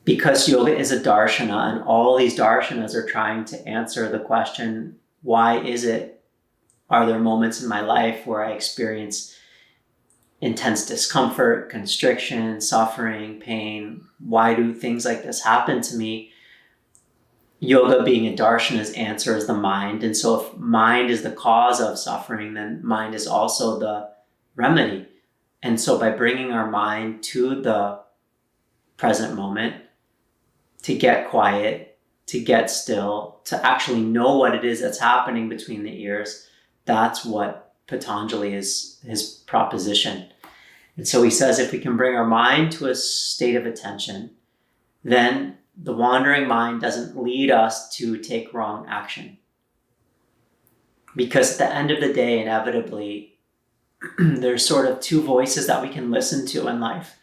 because yoga is a darshana, and all these darshanas are trying to answer the question, why are there moments in my life where I experience intense discomfort, constriction, suffering, pain? Why do things like this happen to me? Yoga, being a darshana's answer, is the mind. And so if mind is the cause of suffering, then mind is also the remedy. And so by bringing our mind to the present moment, to get quiet, to get still, to actually know what it is that's happening between the ears, that's what Patañjali is, his proposition. And so he says, if we can bring our mind to a state of attention, then the wandering mind doesn't lead us to take wrong action. Because at the end of the day, inevitably, there's sort of two voices that we can listen to in life.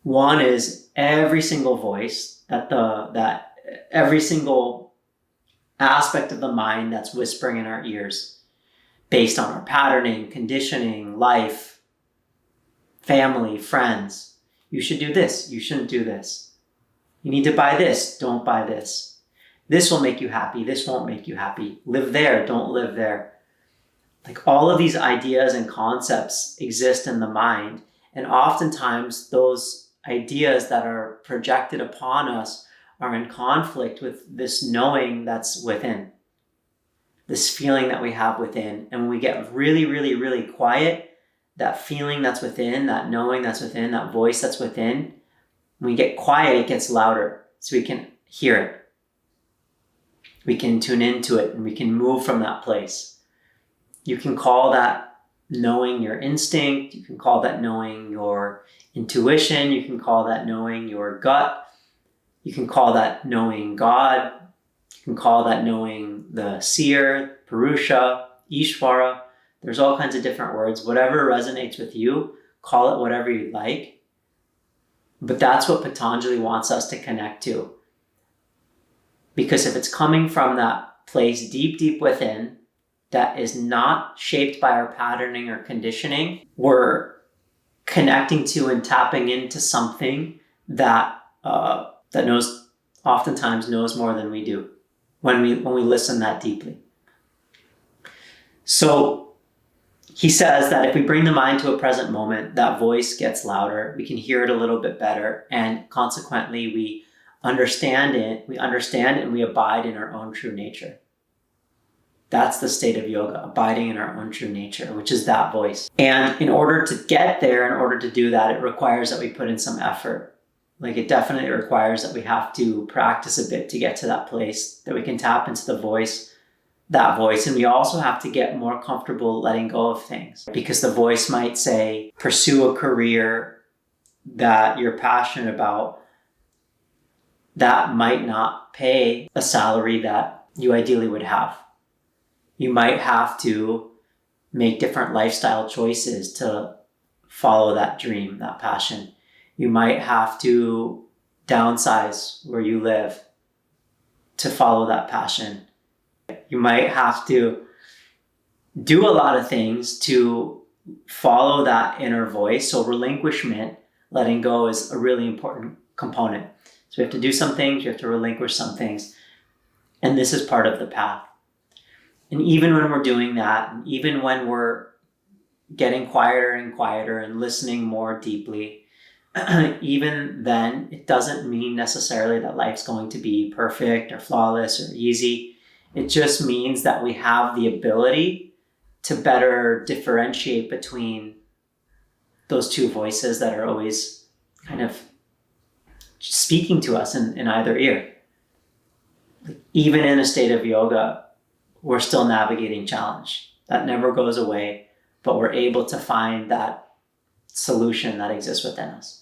One is every single voice, that every single aspect of the mind that's whispering in our ears, based on our patterning, conditioning, life, family, friends. You should do this. You shouldn't do this. You need to buy this. Don't buy this. This will make you happy. This won't make you happy. Live there. Don't live there. Like, all of these ideas and concepts exist in the mind. And oftentimes those ideas that are projected upon us are in conflict with this knowing that's within, this feeling that we have within. And when we get really, really, really quiet, that feeling that's within, that knowing that's within, that voice that's within, when we get quiet, it gets louder, so we can hear it. We can tune into it, and we can move from that place. You can call that knowing your instinct. You can call that knowing your intuition. You can call that knowing your gut. You can call that knowing God. You can call that knowing the Seer, Purusha, Ishvara. There's all kinds of different words. Whatever resonates with you, call it whatever you'd like. But that's what Patañjali wants us to connect to. Because if it's coming from that place deep, deep within, that is not shaped by our patterning or conditioning, we're connecting to and tapping into something that oftentimes knows more than we do when we listen that deeply. So he says that if we bring the mind to a present moment, that voice gets louder, we can hear it a little bit better, and consequently we understand it, and we abide in our own true nature. That's the state of yoga, abiding in our own true nature, which is that voice. And in order to get there, in order to do that, it requires that we put in some effort. Like, it definitely requires that we have to practice a bit to get to that place, that we can tap into that voice. And we also have to get more comfortable letting go of things, because the voice might say, pursue a career that you're passionate about that might not pay a salary that you ideally would have. You might have to make different lifestyle choices to follow that dream, that passion. You might have to downsize where you live to follow that passion. You might have to do a lot of things to follow that inner voice. So relinquishment, letting go, is a really important component. So we have to do some things, you have to relinquish some things. And this is part of the path. And even when we're doing that, and even when we're getting quieter and quieter and listening more deeply, even then, it doesn't mean necessarily that life's going to be perfect or flawless or easy. It just means that we have the ability to better differentiate between those two voices that are always kind of speaking to us in either ear. Even in a state of yoga, we're still navigating challenge. That never goes away, but we're able to find that solution that exists within us.